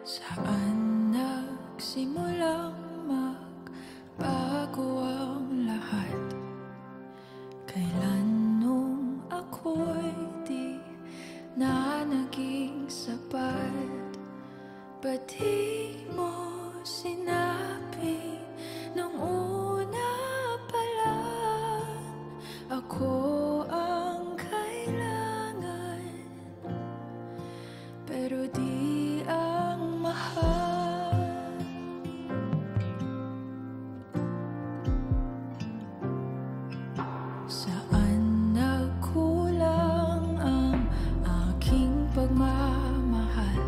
Saan nagsimulang magbago ang lahat? Kailan nung ako'y di na naging sapat? Ba't di mo sinabi nung una pa lang ako ang kailangan, pero di ang mahal? Saan nagkulang ang aking pagmamahal?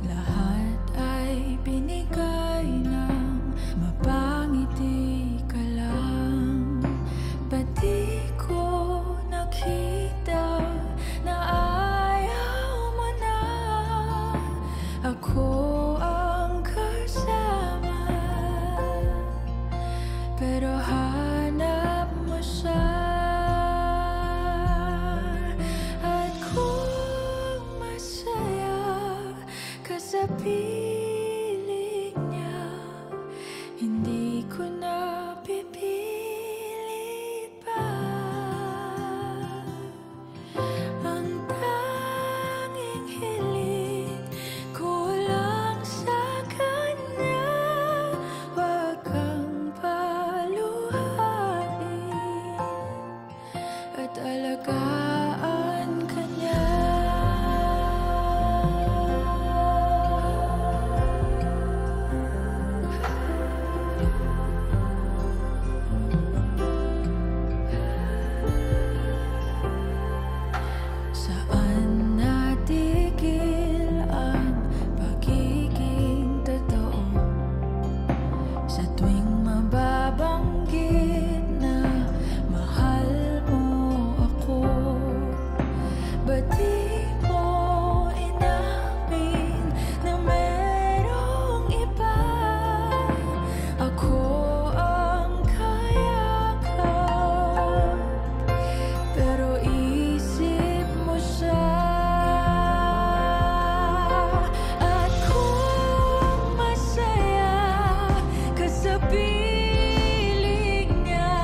Lahat ay binigay ng mapangiti ka lang. Ba't di ko nakita na ayaw mo na ako ang kasama? Pero hanap mo siya, at kung masaya ka sa piling niya, hindi ko na pipilit pa. Ang tanging hiling ko lang sa kanya, wag kang paluhain at alagaan ka niya. Saan natigil ang pagiging totoo? Sa tuwing mababanggit na mahal mo ako, ba't di mo inamin na merong iba? Ako ang kayakap, pero isip mo siya. At kung masaya ka sa piling niya,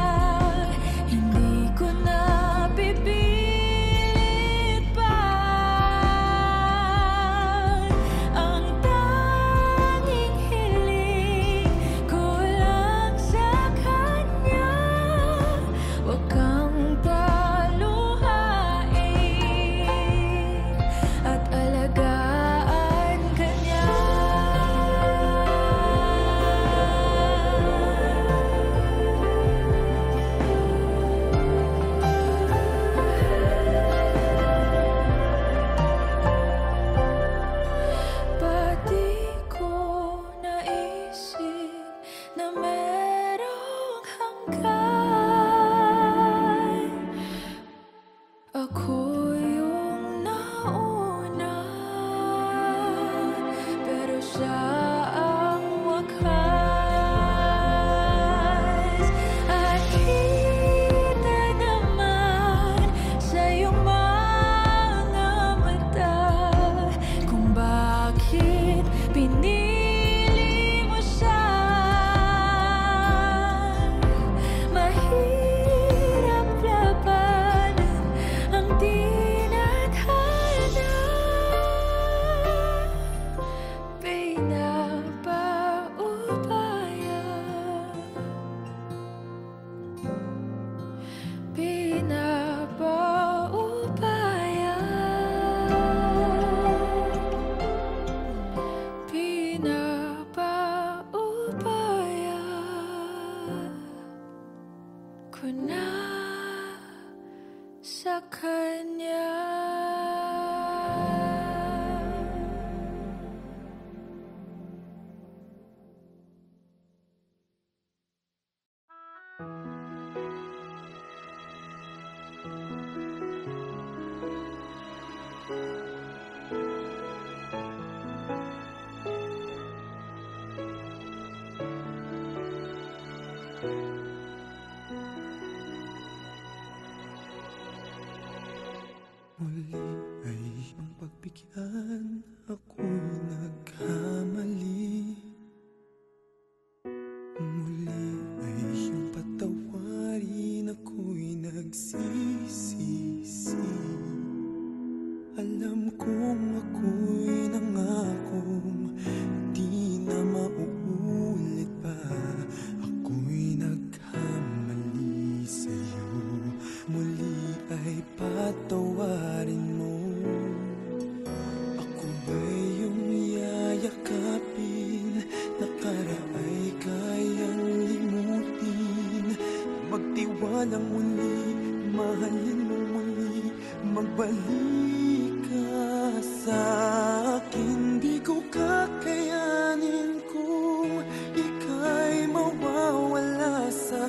hindi ko na pipilit pa. Ang tanging hiling ko lang sa kanya, wag kang paluhain at alagaan ka niya. Ba't di ko naisip na merong hanggan? Ako yung nauna, pero siya ang wakas. At kita naman sa iyong mga mata kung bakit pinili mo siya. Mahirap labanan ang tinadhana. Pinapaubaya, pinapaubaya, pinapaubaya ko na sa kanya. Muli ay iyong pagbigyan. Ako'y nagkamali. Muli ay iyong patawarin. Ako'y nagsisisi. Alam kong ako'y nangakong di na mauulit pa. Ako'y nagkamali sa'yo. Muli ay patawarin mo. Ako ba'y iyong yayakapin? Nakaraay kayang limutin. Magtiwalang muli, mahalin mo muli. Magbalik ka sa'kin. Di ko kakayanin kung ika'y mawawala sa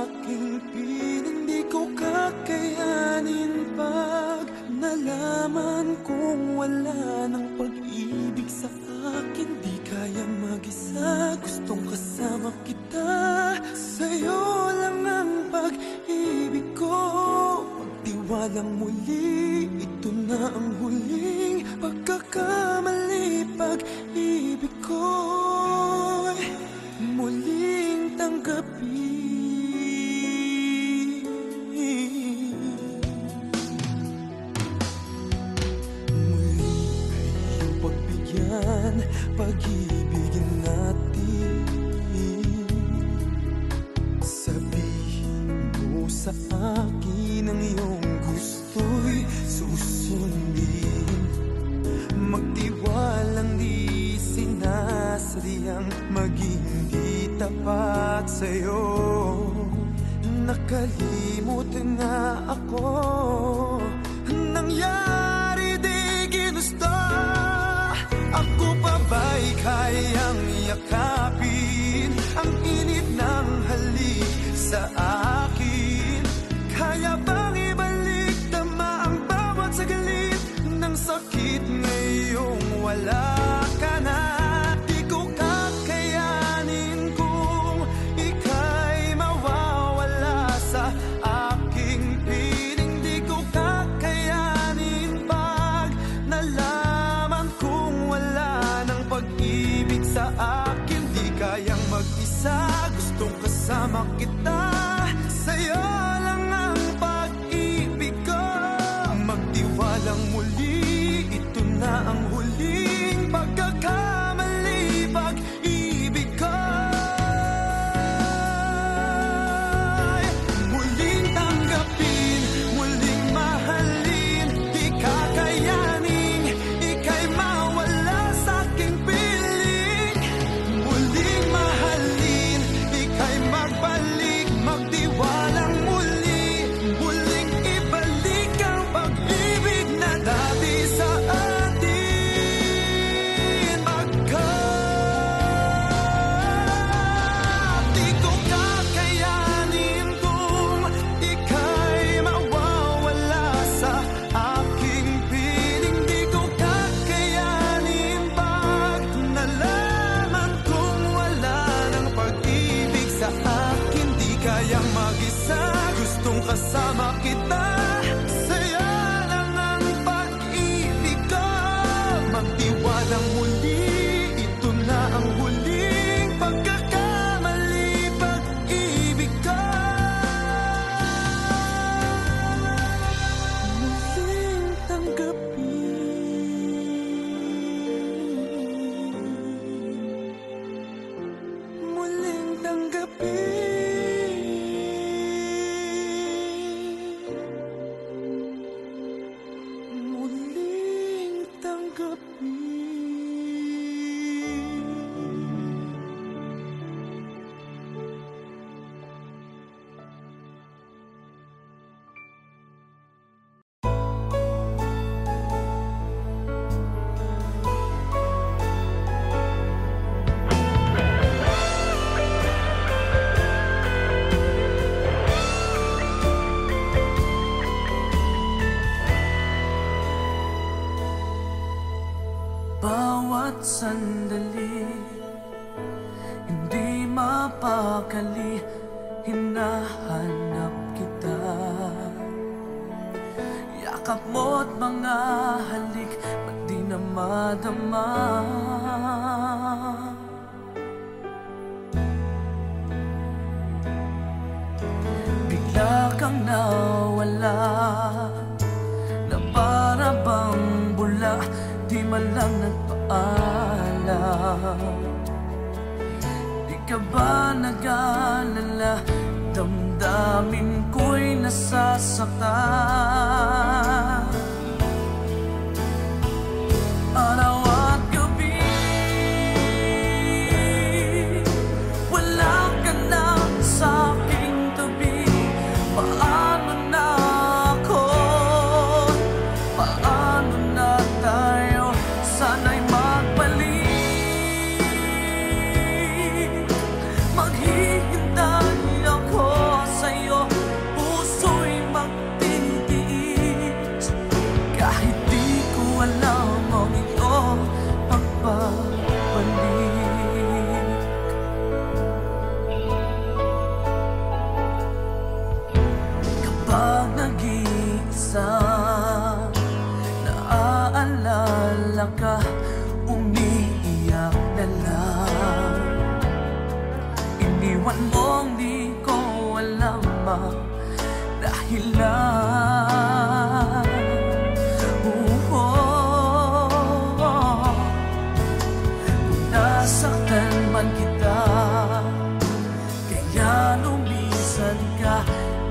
aking piling. Di ko kakayanin pag nalaman kong wala ng pag-ibig sa akin. Di kaya mag-isa, gustong kasama kita. Sa'yo lang ang pag-ibig ko. Pagtiwalang muli, ito na ang huling pagkakamali. Pag-ibig ko'y muling tanggapin. Muli ay iyong pagbigyan, pag-ibigin natin. Sabihin mo sa akin ang iyong gusto'y susundin. Magtiwalang di sinasadyang maging di tapat sa'yo. Nakalimot na ako, nangyari di ginusto. Ako pa ba'y kayang yakapin ang init ng halik sa akin? Kaya bang ibalik tama ang bawat saglit ng sakit ngayong wala ka na? Di ko kakayanin kung ika'y mawawala sa aking piling. Di ko kakayanin pag nalaman kong wala ng pag-ibig sa akin. Di kayang mag-isa, gustong kasama kita. Sa'yo lang ang pag-ibig ko. Magtiwalang muli, ito na ang huling pagkakamali. Pag-ibig ko muling tanggapin, muling mahalin. Di kakayanin, ika'y mawala sa aking piling. Muling mahalin, ika'y magbalik. Magtiwalang muli, muling ibalik ang pag-ibig na dati sa atin. Di ko kakayanin kung ika'y mawawala sa aking piling. Di ko kakayanin pag nalaman kong wala ng pag-ibig sa akin. Di kayang mag-isa, gustong kasama kita. Sa'yo lang ang pag-ibig ko. Magtiwalang muli, ito na ang huling pagkakamali. Pag-ibig ko muling tanggapin. Muling tanggapin. Muling tanggapin. Bawat sandali, hindi mapakali, hinahanap kita. yakap mo't mga halik, ba't di na madama? Bigla kang nawala, na para bang bula, di man lang nagpaalam. Di ka ba nag-alala, damdamin ko'y nasasaktan? Araw at gabi, wala ka na sa'king tabi. Paano na ako? Paano na tayo? Sana'y magbalik. Maghihintay ako sa'yo, puso'y magtitiis. Kahit di ko alam ang iyong pagbabalik. Kapag nag-iisa, naaalala ka, umiiyak na lang. Iniwan mong di ko alam ang dahilan. Kung nasaktan man kita, kaya lumisan ka,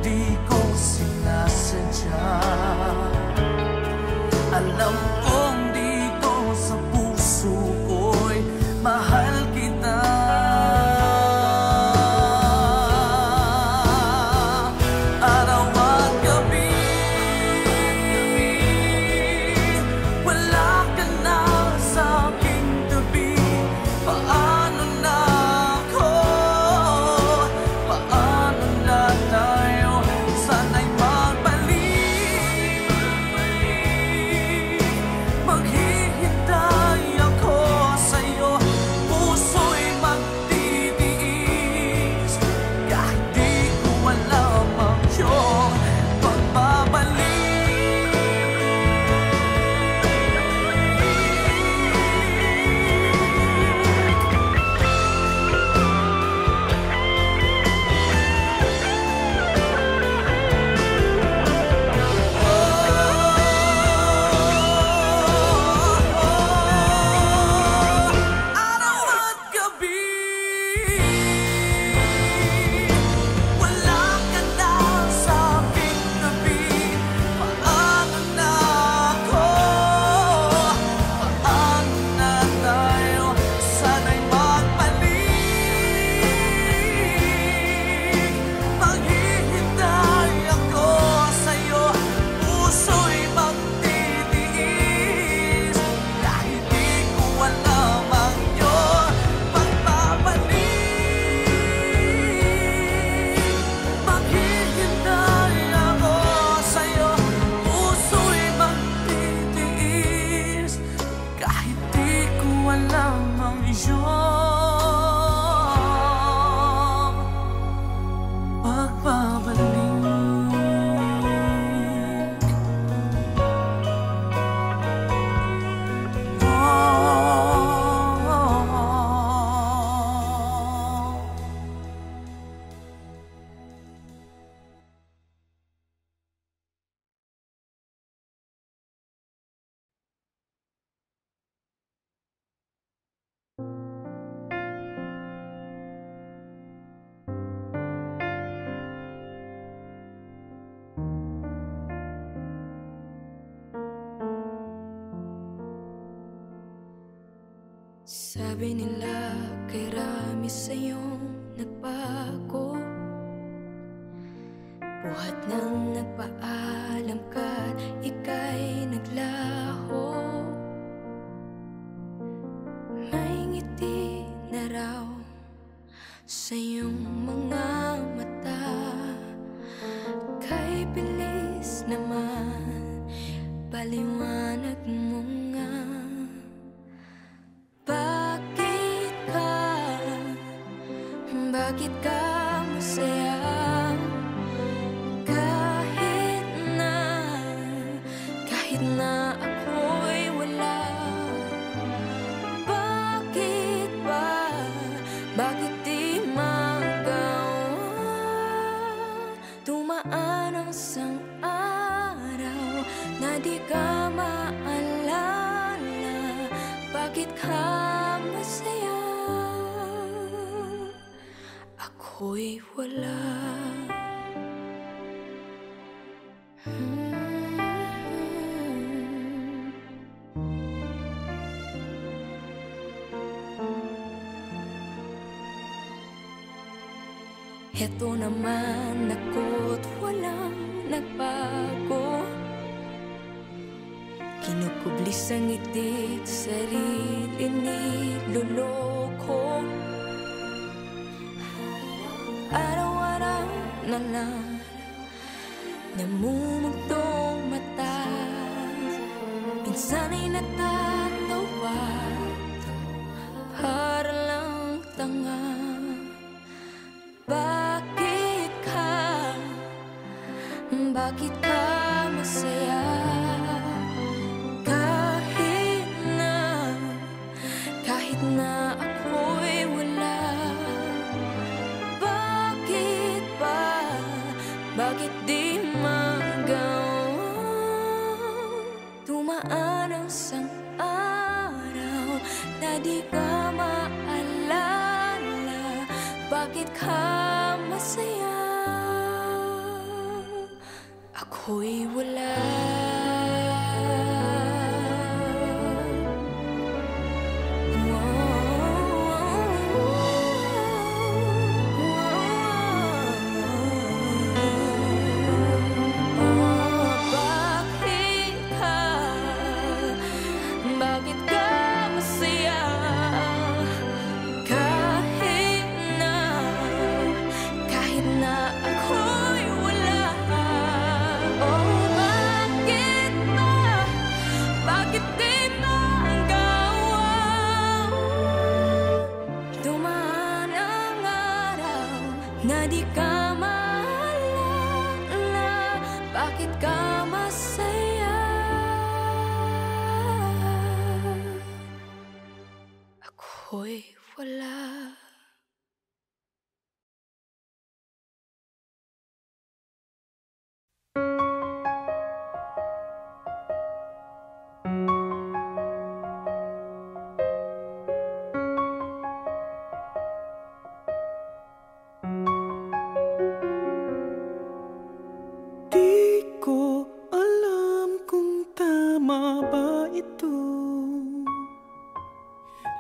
di ko sinasadya. Alam kong dito sa puso ko'y mahal kita. Araw at gabi, wala ka na sa'king tabi. Paano na ako? Paano na tayo? Sana'y magbalik. Maghihintay ako sa'yo, puso'y magtitiis. Kahit di ko alam ang iyong pagbabalik. Araw at gabi, wala ka na sa'king tabi. Paano na ako? Paano na tayo? Sana'y magbalik. Maghihintay ako sa'yo, puso'y magtitiis. Kahit di ko alam ang iyong pagbabalik. Maghihintay ako sa'yo, puso'y magtitiis. Kahit di ko alam ang iyong pagbabalik. Sabi nila kay Rami sa'yong nagbago, buhat nang nagpaalam ka't ika'y naglaho. May ngiti na raw sa iyong mga mata, kay bilis naman paliwanag mo nga. Bakit ka masaya kahit na Dumaan ang isang araw na di ka maalala. Bakit ka masaya? Ako'y wala. Heto naman ako't walang nagbago. Kinukublis ang ngiti, sarili niloloko. Araw-araw na lang namumugtong mata. Minsan ay natatawa, para lang tanga. Bakit ka masaya? Kahit na ako'y wala. Bakit ba? Bakit di magawa? Dumaan ang isang araw na di ka maalala. Bakit ka masaya? Ako'y wala. Bakit ka masaya? Kahit na ako'y wala. Bakit di magawa? Dumaan ang araw na di ka maalala. Bakit ka masaya? Ako'y wala.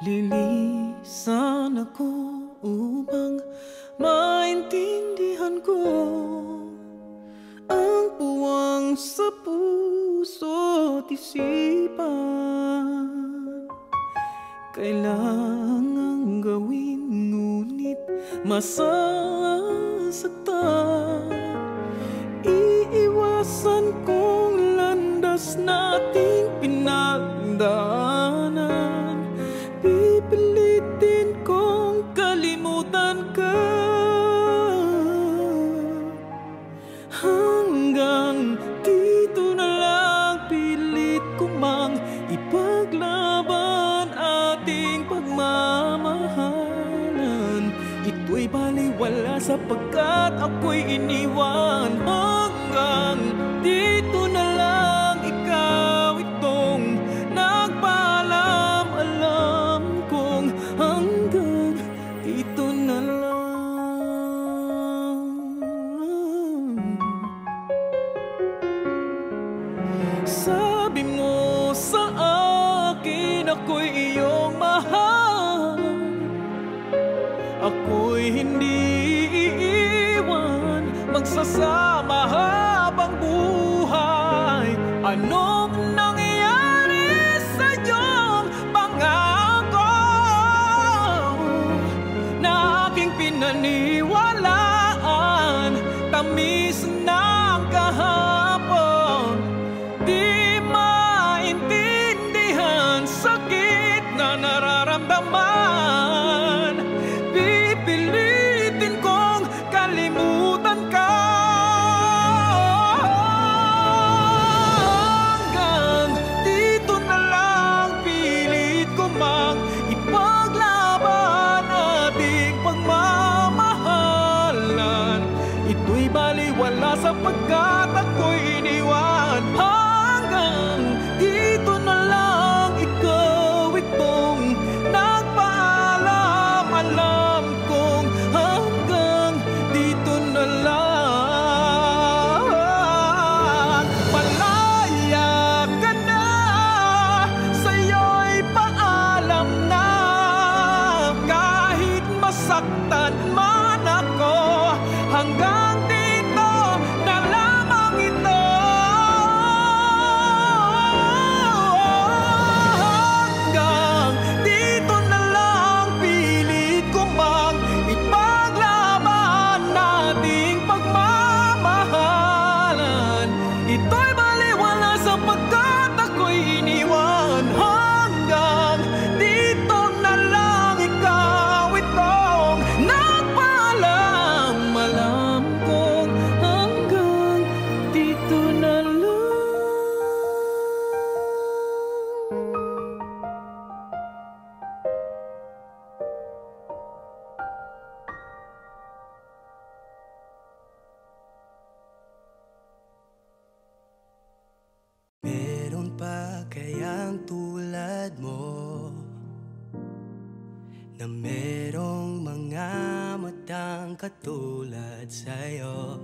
Lilisan ako upang maintindihan ko ang puwang sa puso't isipan. Kailangang gawin ngunit masasaktan. Iiwasan kong landas nating pinagdaanan. Pipilitin kong kalimutan ka hanggang dito na lang. Pilit ko mang ipaglaban ating pagmamahalan. Ito'y baliwala sapagkat ako'y iniwan. Hanggang dito na lang, ikaw itong nagpaalam. Alam kong hanggang dito na lang. Sabi mo sa akin ako'y iyong mahal. Ako'y hindi iiwan, magsasama habang buhay. Anong nangyari sa iyong pangako na aking pinaniwalaan? Tamis ng kahapon, di maintindihan sakit na nararamdaman. Pipilitin kong kalimutan ka sapagkat ako'y iniwan. Hanggang dito na lang, ikaw itong nagpaalam. Alam kong hanggang dito na lang. Malaya ka na, sa'yo'y paalam na. Kahit masaktan man ako, hanggang dito na lamang ito. Hanggang dito na lang, pilit ko mang ipaglaban nating pagmamahalan. Ito'y baliwala sapagkat ako'y iniwan. Hanggang dito na lang, ikaw itong nagpaalam. Alam kong hanggang dito na lang. Meron pa kayang tulad mo na merong mga matang katulad sa'yo?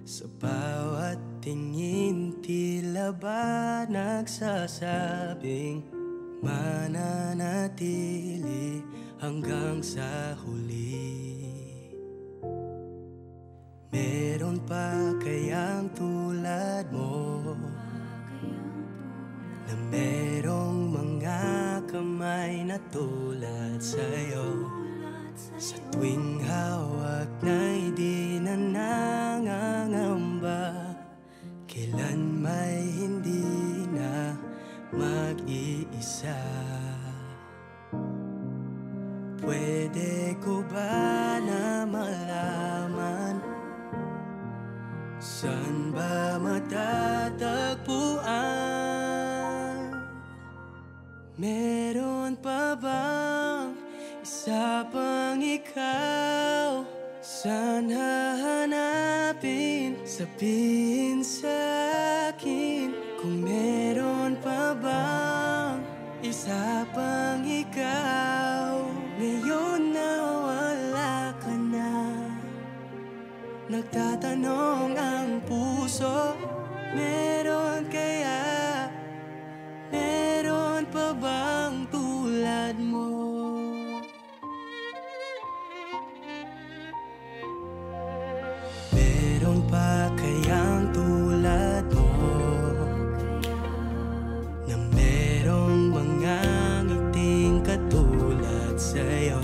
Sa bawat tingin tila ba nagsasabing mananatili hanggang sa huli. Meron pa kayang tulad mo na merong mga kamay na tulad sa'yo? Sa tuwing hawak na'y di na nangangamba, kailan may hindi na mag-iisa. Pwede ko ba na malaman saan ba matatagpuan? Meron pa bang isa pang ikaw? Saan hahanapin? Sabihin sa'kin kung meron pa bang isa pang ikaw. Ngayon na wala ka na, nagtatanong ang puso, meron kaya? Meron pa bang tulad mo? Meron pa kayang tulad mo na merong mga ngiting katulad sa'yo?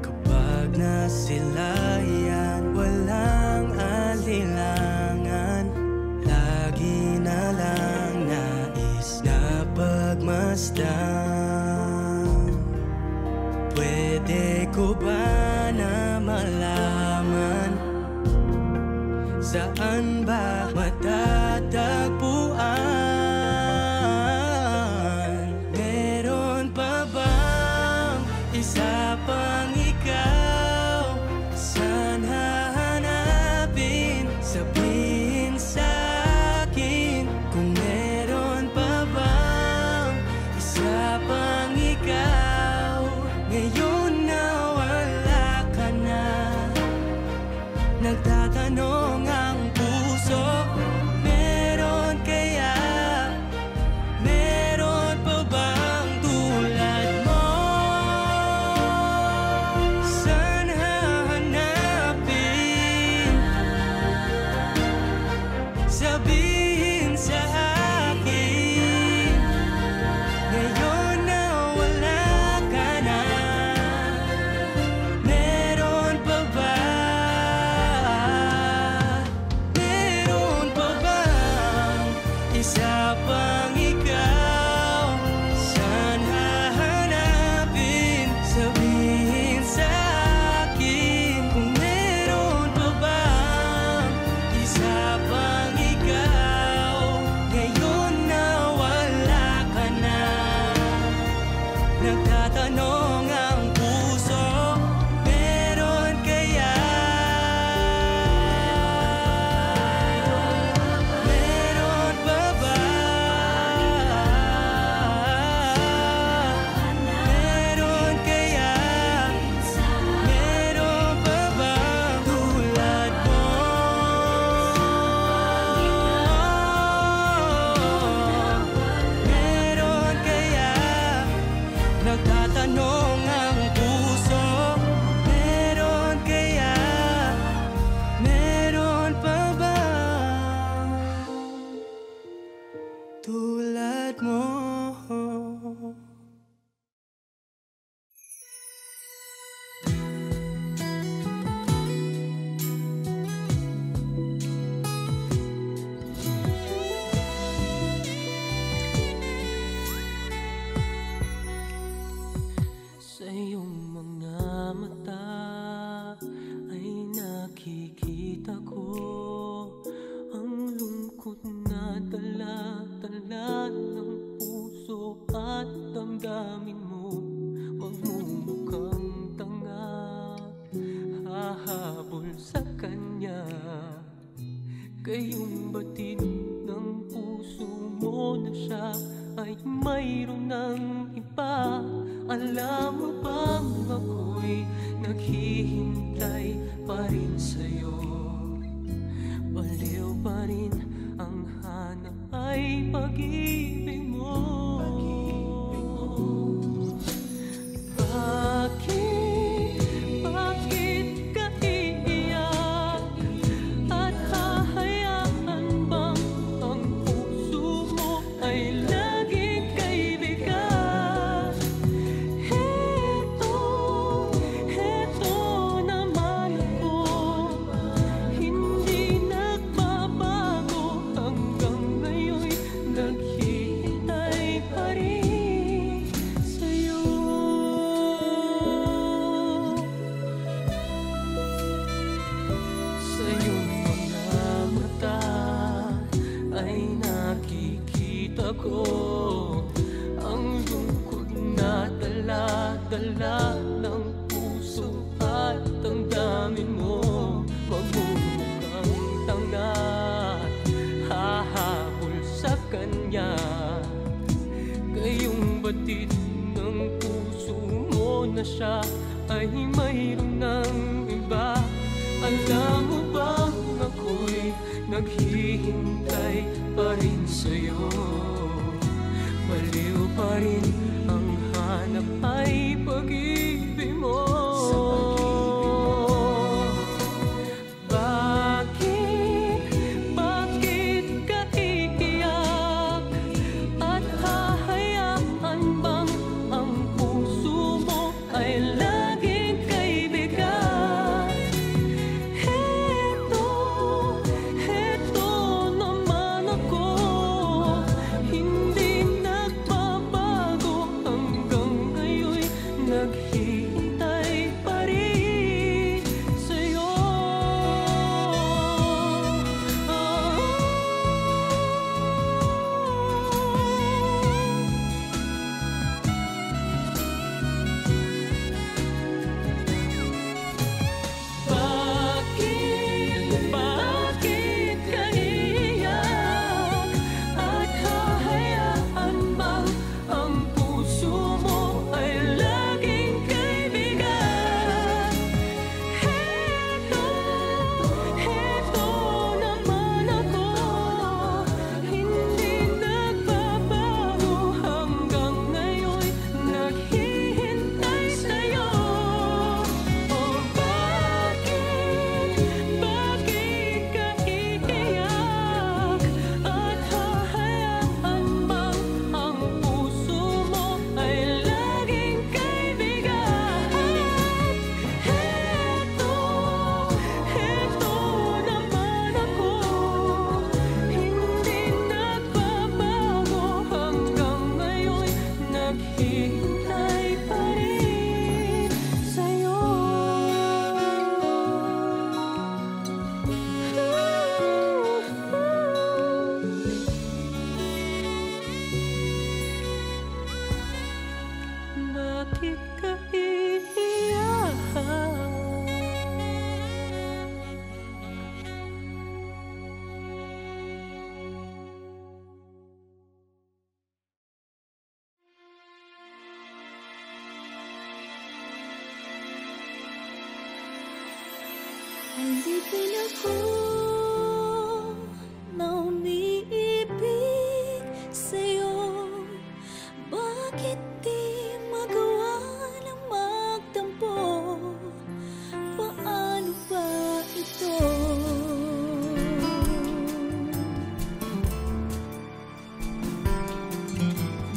Kapag na sila yan, walang alilangan, lagi na lang nais na pagmasdan. Pwede ko ba na malaman saan ba matatagpuan? Meron pa bang isa pang ikaw? Saan hahanapin? Sabihin sa'kin kung meron pa bang isa pang ikaw. Ngayon na wala ka na, nagtatanong ang puso, meron kaya? Meron pa bang tulad mo? Saan hahanapin? Sabihin sa akin, ngayon na wala ka na, meron pa ba? Meron pa bang isa pang ikaw? Saan hahanapin? Sabihin sa akin kung meron pa bang isa pang ikaw. Gayong batid ng puso mo na siya ay mayroon ng iba. Alam mo bang ako'y naghihintay pa rin sa'yo? Baliw pa rin ang hanap ay pag-ibig mo. Bakit ka iiyak? At hahayaan bang ang puso mo ay laging kaibigan? Heto naman ako, hindi nagbabago hanggang ngayon, naghihintay pa rin sa'yo. Sa iyong mga mata ay nakikita ko ang lungkot na dala-dala ng puso at damdamin mo. Magmumukhang tanga, hahabol sa kanya. Gayong batid ng puso mo na siya ay mayroon ng iba. Alam mo bang ako'y naghihintay pa rin sa'yo? Baliw pa rin ang hanap ay pag-ibig mo. Bakit ka iiyak? At hahayaan bang ang puso mo ay laging kaibigan? Heto naman ako, hindi nagbabago hanggang ngayon, naghihintay pa rin sa'yo. Bakit ka iiyak? At hahayaan bang ang puso mo ay laging kaibigan? Heto naman ako, hindi nagbabago hanggang ngayon, naghihintay sa'yo. Oh, bakit ka iiyak? At hahayaan bang ang puso mo ay laging kaibigan? Heto naman ako, hindi nagbabago hanggang ngayon, naghihintay pa rin sa'yo. Bakit ka iiyak? Alipin ako na umiibig sa'yo. Bakit di magawa na magtampo? Paano ba ito?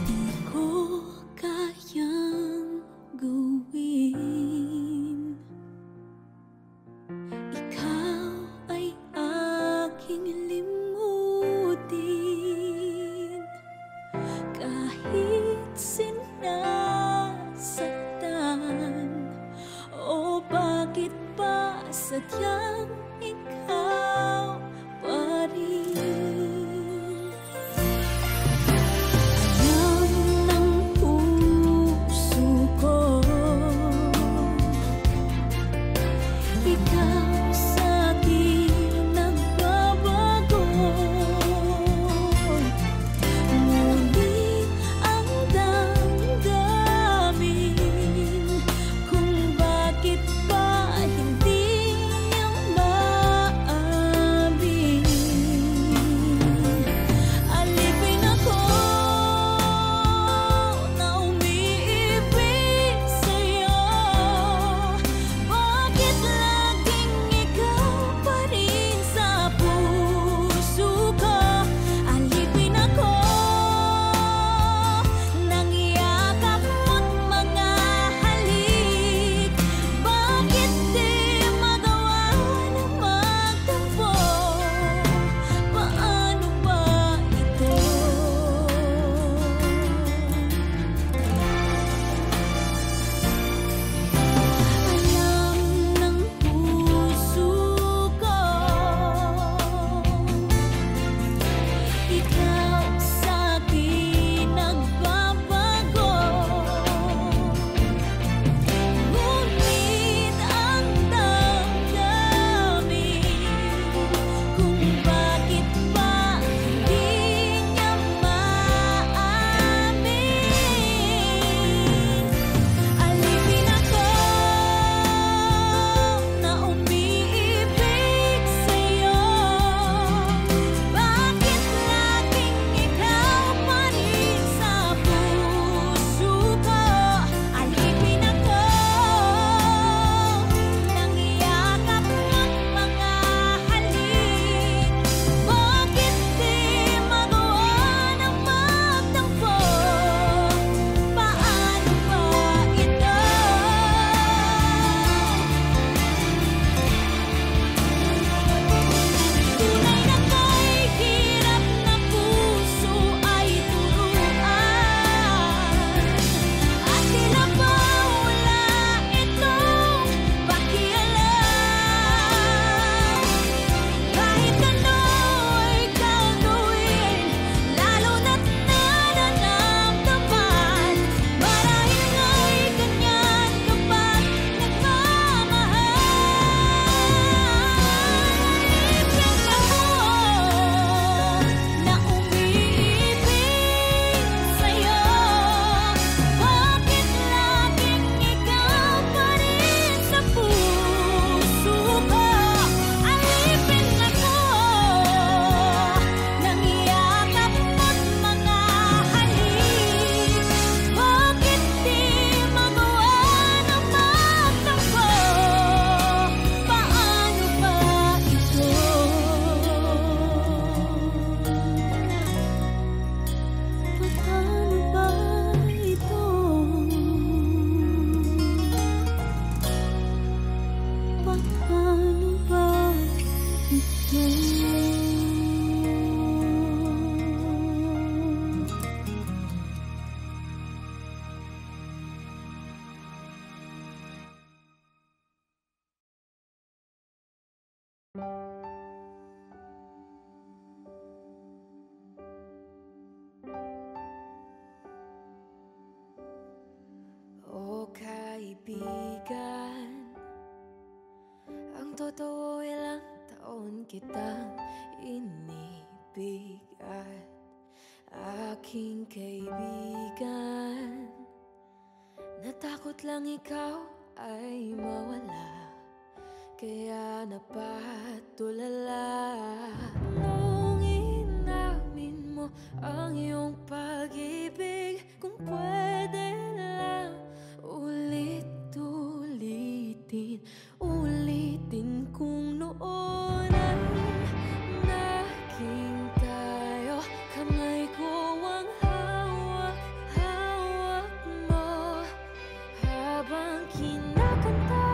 Di ko kayang gawin. Ikaw ay aking kaibigan. Natakot lang ikaw ay mawala, kaya napatulala. Nung inamin mo ang iyong pag-ibig, kung pwede lang ulit-ulitin, ulitin kung noon ay naging tayo. Kamay ko ang hawak-hawak mo, habang kinakanta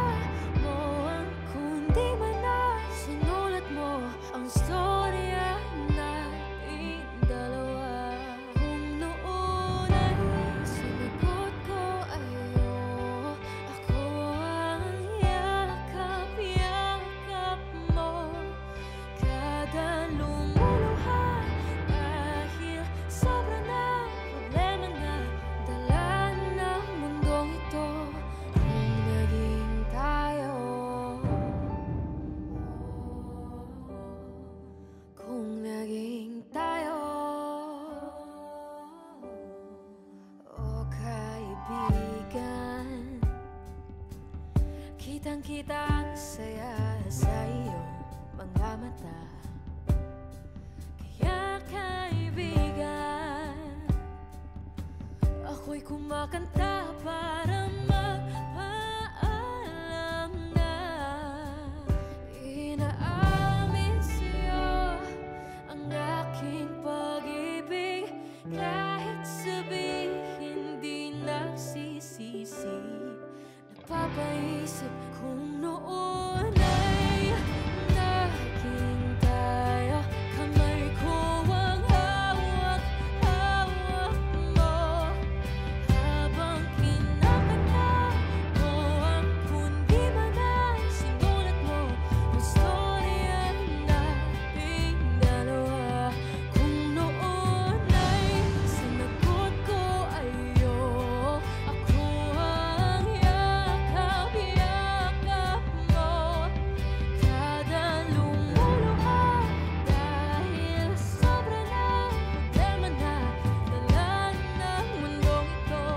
mo ang kundi man na sinulat mo ang storya nating dalawa. Kung noon ay sinagot ko ayo, ako ang yakap-yakap mo. Kada lumuluha dahil sobra na problema na dala ng mundong ito. Kung naging tayo, kung naging tayo, o kaibigan, kitang-kita ang saya sa iyong mga mata. Kaya kaibigan, ako'y kumakanta para magpaalam na inaamin sa'yo ang aking pag-ibig. Kahit sabihin di nagsisisi, napapaisip kung noon ay naging tayo. Kamay ko ang hawak-hawak mo, habang kinakanta mo ang kundi man ay sinulat mo ang storya nating dalawa. Kung noon ay sinagot ko ayo, ako ang yakap-yakap mo. Kada lumuluha dahil sobra na problema na dala ng mundong ito.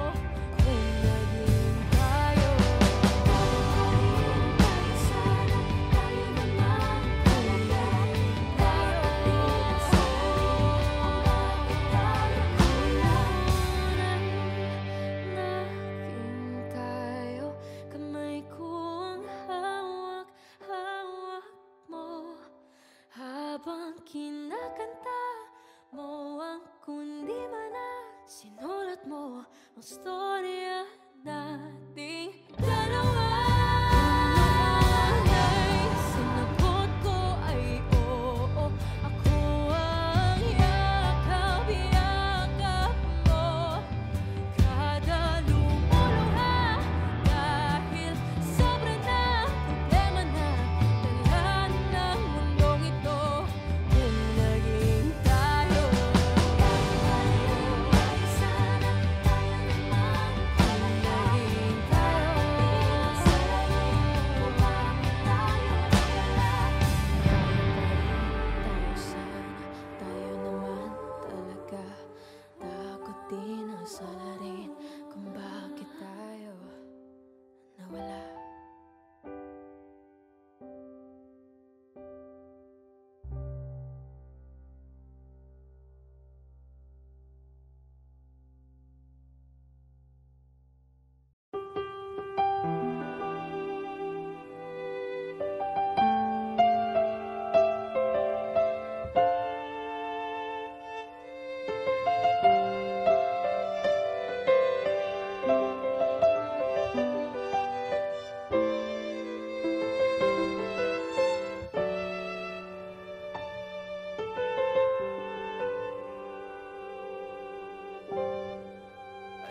Kung naging tayo, sana tayo naman. Kung naging tayo, naging tayo. Kamay ko ang hawak-hawak mo, habang kinakanta mo ang kundi man na sinulat mo ang storya nating dalawa. Kung noon ay sinagot ko ay oo, ako ang yakap-yakap mo. Kada lumuluha dahil sobra na problema na dala ng mundong ito. Kung naging tayo, sana tayo naman. Kung naging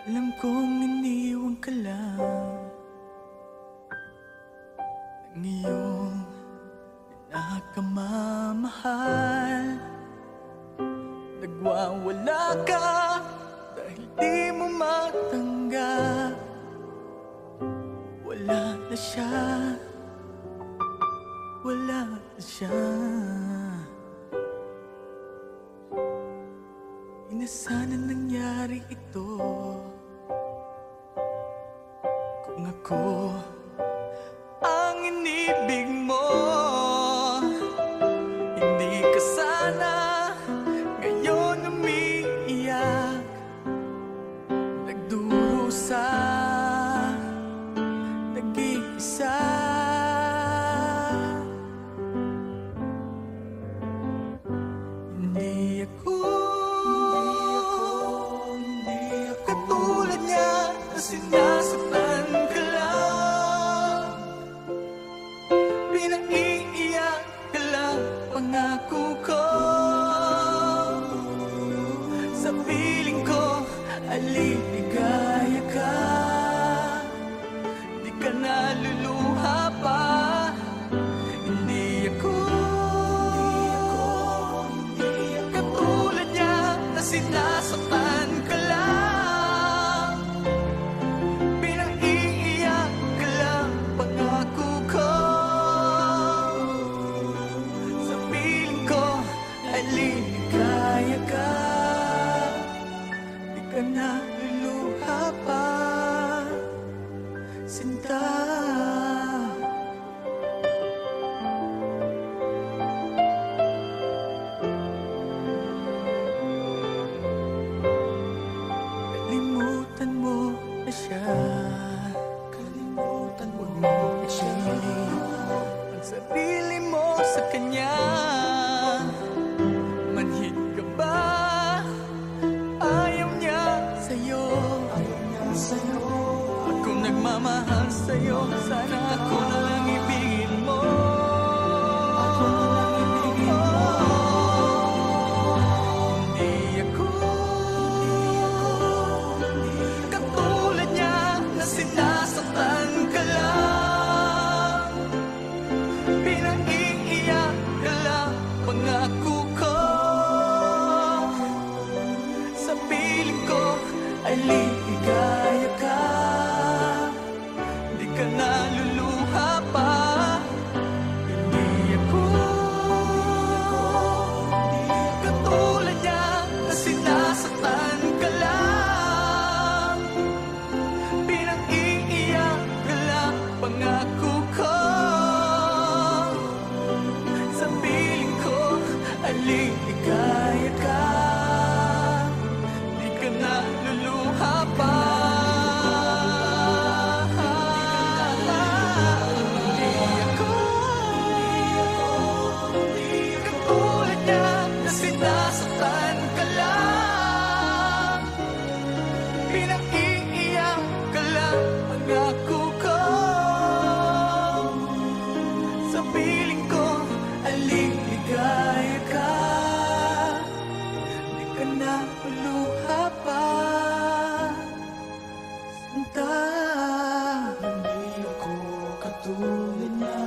Alam kong iniwan ka lang ng iyong pinakamamahal. Nagwawala ka dahil di mo matanggap. Wala na siya, wala na siya. na sana nangyari ito. Kung ako ang inibig mo, hindi ka sana ngayon umiiyak, nagdurusa, nag-iisa. Hindi ako katulad niya na sinasaktan ka lang, pinaiiyak ka lang, pangako ko. Sa piling ko aliligaya ka, di ka naluluha pa. Hindi ako katulad niya na sinasaktan ka lang, pinaiiyak ka lang, pangako ko. Sa piling ko aliligaya ka, di ka naluluha pa, sinta. Kalimutan mo na siya, kalimutan mo na siya. Ang sarili mo sa kanya, manhid ka ba? Ayaw niya sa'yo, ako nagmamahal sa'yo, sana ako na lang ibigin mo. Hindi ako katulad niya na sinasaktan ka lang, pinaiiyak ka lang, pangako ko. Sa piling ko aliligaya ka, di ka naluluha pa. Hindi ako katulad niya na sinasaktan ka lang, pinaiiyak ka lang, pangako ko. Sa piling ko aliligaya ka, di ka naluluha pa. Hindi ako katulad niya na sinasaktan ka lang, pinaiiyak ka lang, pangako ko. Sa piling ko aliligaya ka, di ka naluluha pa, sinta. Hindi ako katulad niya.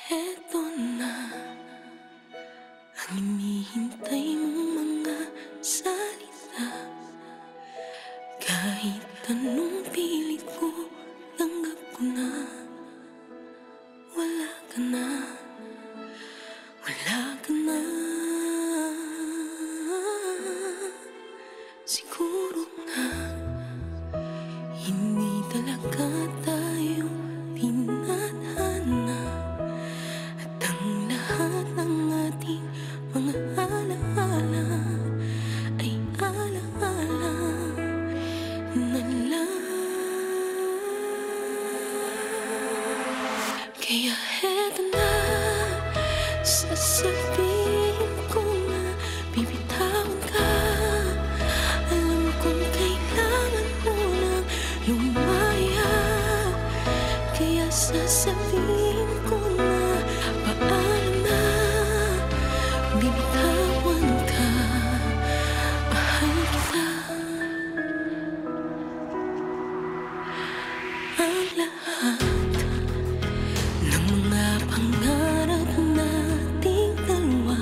Eto na ang hinihintay mong mga salita. Kahit anong pilit ko, tanggap ko na. Wala ka na, wala ka na. Siguro nga hindi talaga tayo tinadhana, at ang lahat ng ating mga alaala ay alaala na lang. Kaya heto na, sasabihin ko na, bibitawan ka. Alam kong kailangan mo nang lumaya, kaya sasabihin ko na, paalam na, bibitawan ka, mahal kita. Ang lahat ng mga pangarap nating dalawa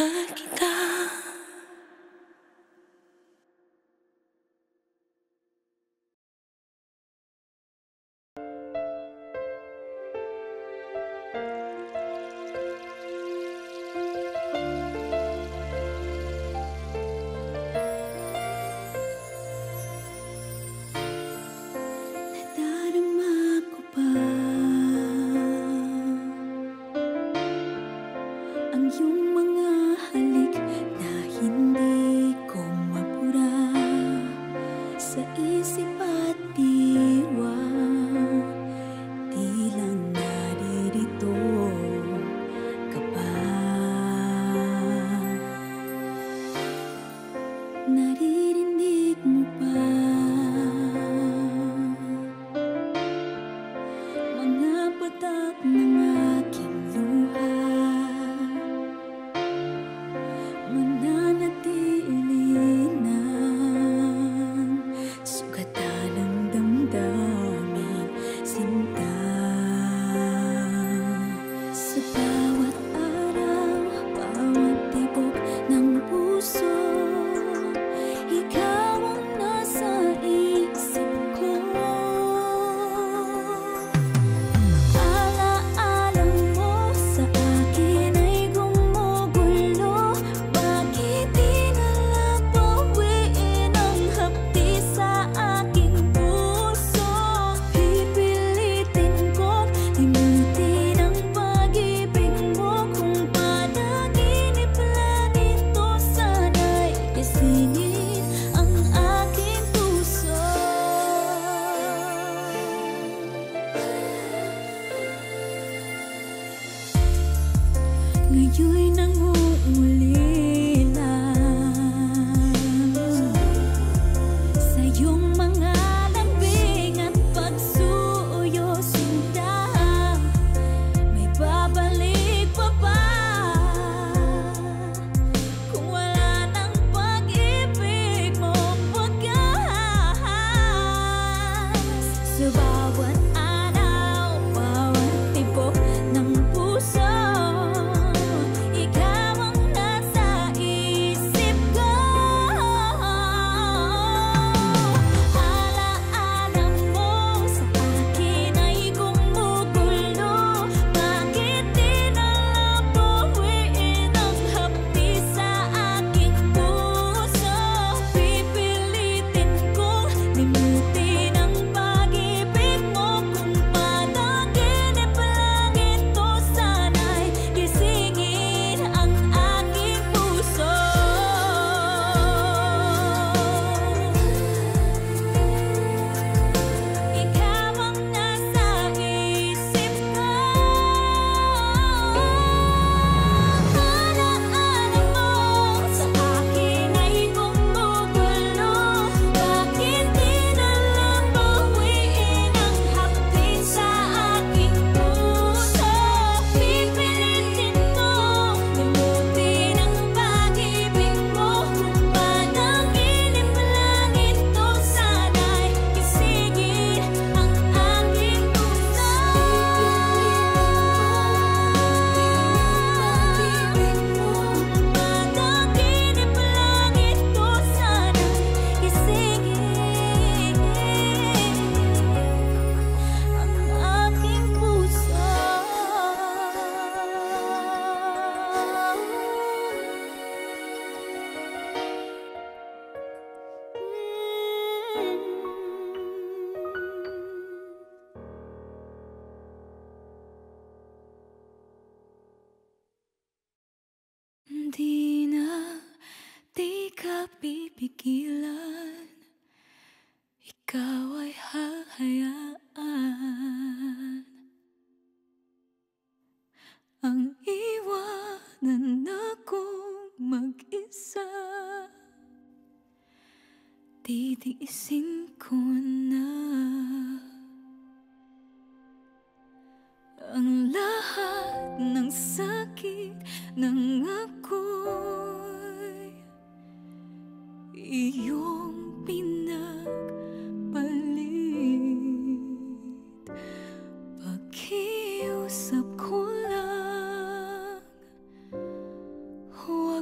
mahal kita. Nadarama ko pa ang iyong mga halik na hindi ko mapura sa isip at diwa. Di lang naririto ka pa. Naririnig mo pa mga patak ng aking luha. Mananatili ng sugatan ng damdamin, sinta. Sa bawat araw, bawat tibok ng puso, ikaw ang nasa isip ko. Alaala mo sa akin ay gumugulo. Bakit di na lang bawiin ang hapdi sa aking puso? Pipilitin kong limutin ang pag-ibig mo. Kung panaginip lang ito, sana'y gisingin ang aking puso. Ngayon'y nangungulila sa iyong mga lambing at pagsuyo, sinta. May babalik pa ba kung wala ng pag-ibig mo wagas? Sa bawat araw, bawat tibok ng puso, ikaw ang nasa isip ko. Alaala mo sa akin ay gumugulo. Bakit di na lang bawiin ang hapdi sa aking puso? Pipilitin kong limutin ang pag-ibig mo. Kung panaginip lang ito, sana'y gisingin ang aking puso. Ikaw ang nasa isip ko. Alaala mo sa akin ay gumugulo. Bakit di na lang bawiin ang hapdi sa aking puso? Pipilitin kong limutin ang pag-ibig mo. Kung panaginip lang ito, sana'y gisingin ang aking puso. Panaginip lang ito, sana'y gisingin ang aking puso. Di na, di ka pipigilan. Ikaw ay hahayaan ang iwanan akong mag-isa. Titiisin ko na ang lahat ng sakit ng ako'y iyong pinagpalit. Pakiusap ko lang, huwag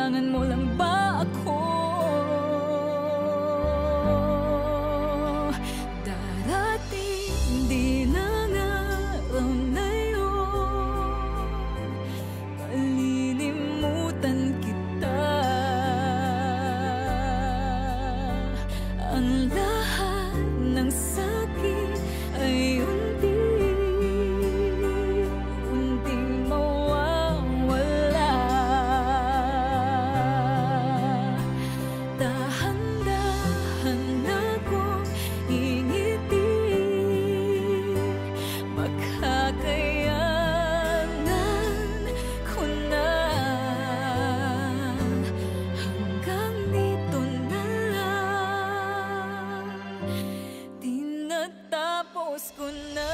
kailangan mo lang ba ako? Darating din ang araw na yun, malilimutan kita. Ang lahat ng sakit ay unting mawawala. Dahan-dahan akong ingiti, makakayanan ko na. Hanggang dito na lang, tinatapos ko na.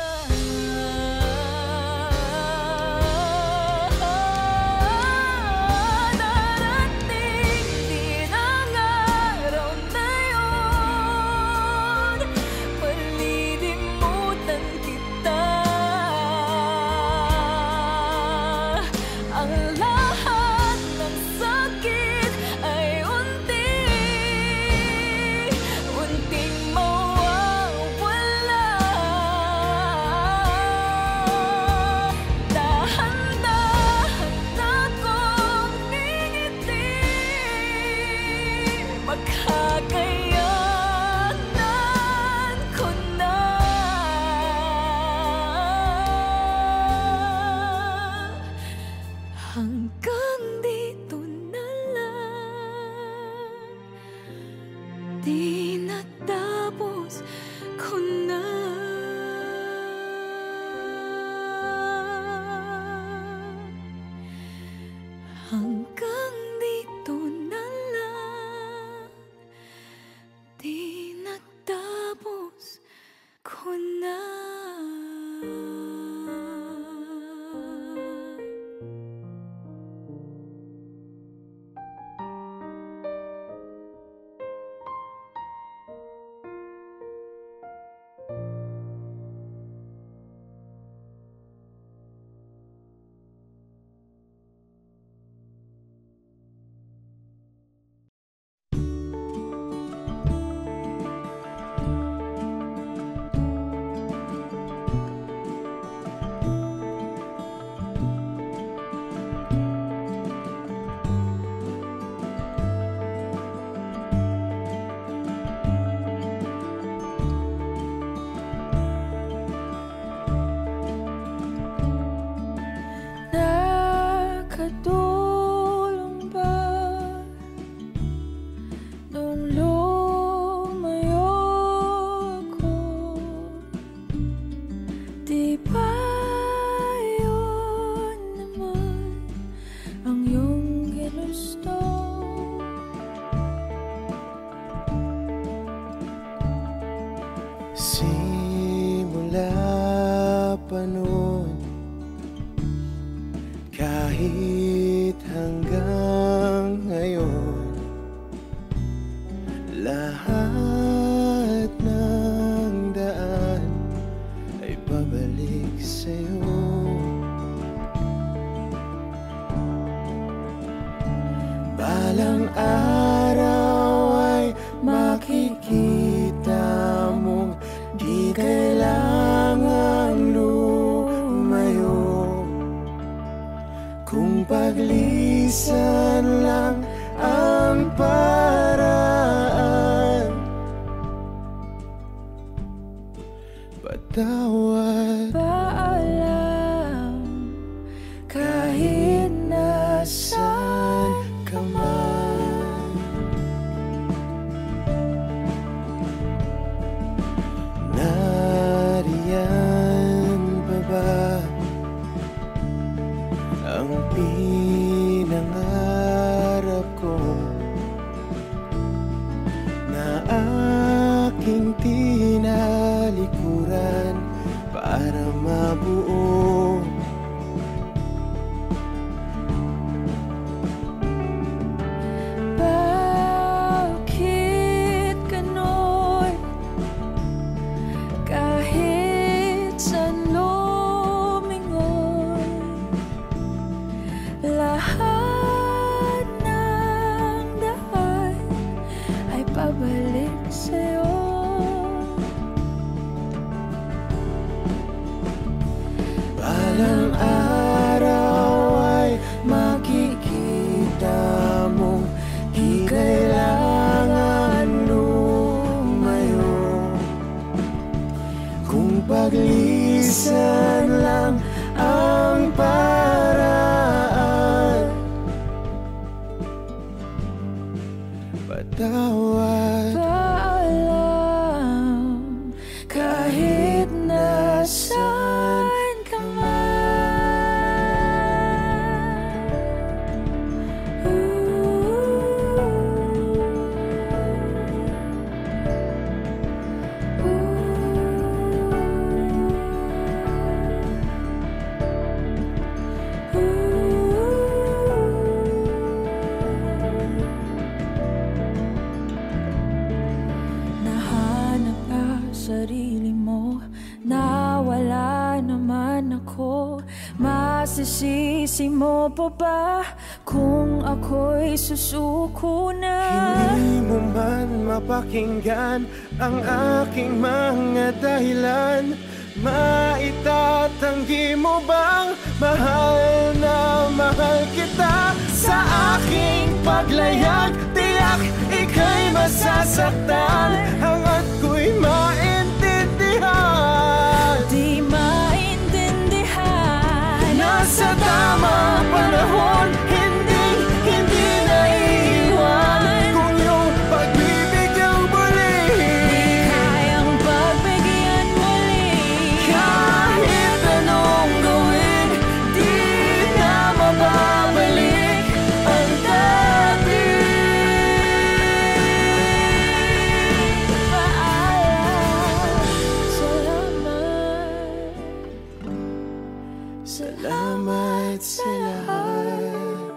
Darating din ang araw na yun, malilimutan kita. Ang lahat ng sakit ay unting mawawala. Dahan-dahan akong ngingiti, makakayanan ko na. Hanggang dito na lang, tinatapos ko na. Hanggang dito na lang, tinatapos ko na. Nakatulong ba nung lumayo ako? Di ba yun naman ang iyong ginusto? Simula pa noon, kahit hanggang ngayon, lahat ng daan ay babalik sa'yo. Balang araw ay makikita mong di kailangang lumayo, kung paglisan lang ang paraan. Patawad, Paalam, kahit nasaan ka man. Nariyan pa ba ang pinangarap ko na aking tinalikuran para mabuo? Bakit ganon? Kahit saan lumingon, lahat ng pabalik sa'yo. Balang araw ay makikita mong di kailangan lumayo. Kung paglisan lang ang paraan, patawad. Paalam kahit nasaan ka sarili mo, nawala naman ako. Masisisi mo pa ba kung ako'y susuko na? Hindi mo man mapakinggan ang aking mga dahilan. Maitatanggi mo bang mahal na mahal kita? Sa aking paglayag, tiyak ika'y masasaktan. Hangat ko'y maintindihan, Di maintindihan. nasa tamang panahon, hindi naiiwan. Kung iyong pagbibigyang muli, Di kayang pagbigyan muli. kahit anong gawin, di na mababalik ang dati. Paalam, salamat. Salamat sa lahat.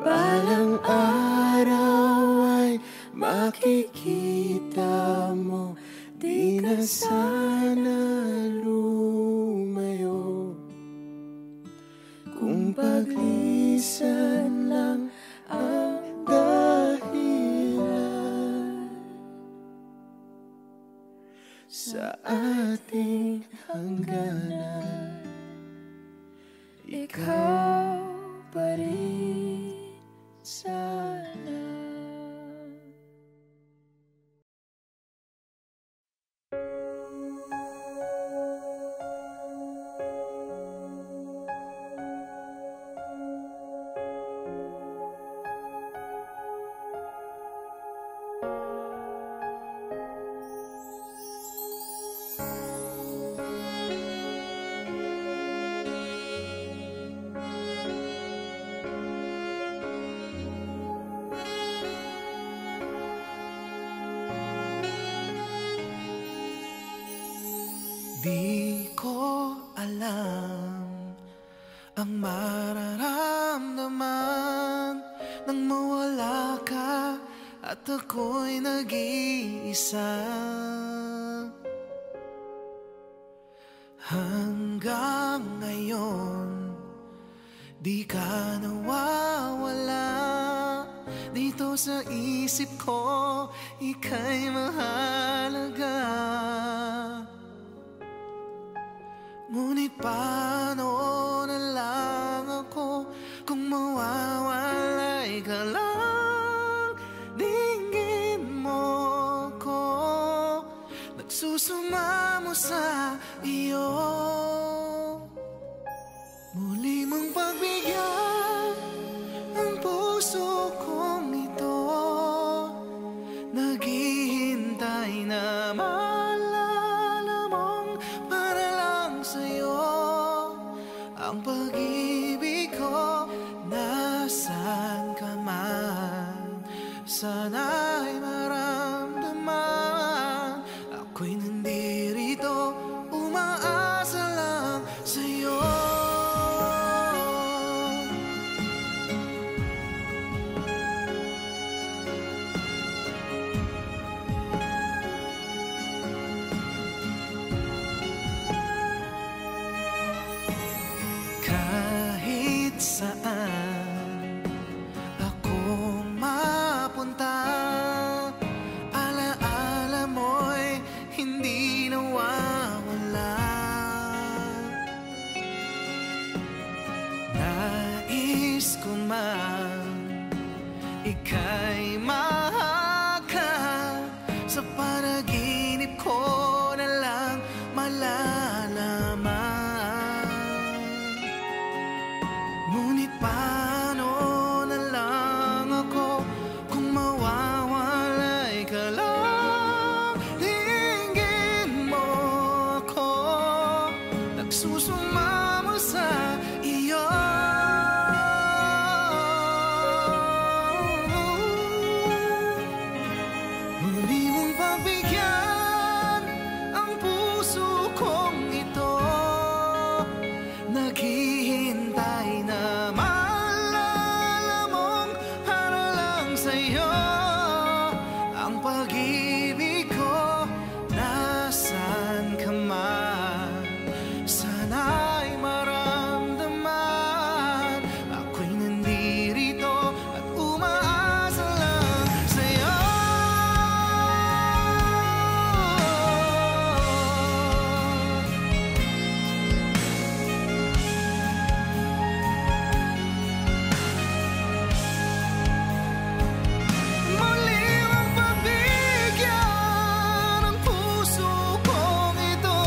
Balang araw ay makikita mo, di na sana lumayo. Kung paglisan lang ang dahilan sa ating hangganan, Ikaw pa rin sana. Di ko alam ang mararamdaman nang mawala ka at ako'y nag-iisa. Hanggang ngayon, di ka nawawala dito sa isip ko, ika'y mahalaga. Ngunit paano na lang ako kung mawawalay ka lang? Dinggin mo ko, nagsusumamo sa iyo. Muli mong pagbigyan ang puso kong ito, naghihintay na maalala mong para lang sa'yo ang pag-ibig ko. Nasaan ka man, sana'y maramdaman ako'y nandirito, umaasa lang sa'yo. Kahit saan ako ika'y mahaka. Sa panaginip ko na lang malalaman. Ngunit paano na lang ako kung mawawalay ka lang? Hingin mo ako, nagsusumamo sa iyo. Muli mong pagbigyan ang puso kong ito, naghihintay na maalala mong para lang sa'yo ang pag-ibig ko. Nasaan ka man, sana'y maramdaman ako'y nandirito at umaasa lang sa'yo. Muli mong pagbigyan ang puso kong ito,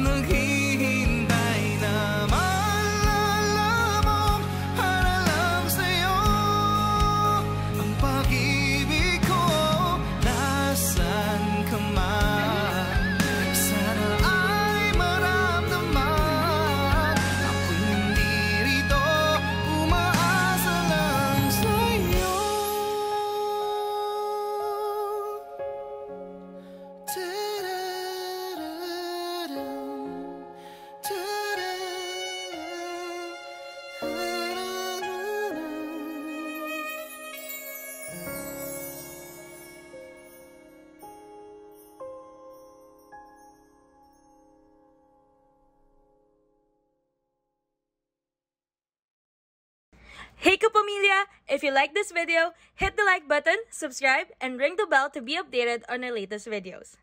naghihintay na maalala mong para lang sa'yo ang pag-ibig ko. Nasaan ka man, sana ay maramdaman ako'y nandirito, umaasa lang sa'yo. Hey Kapamilya! If you like this video, hit the like button, subscribe, and ring the bell to be updated on our latest videos.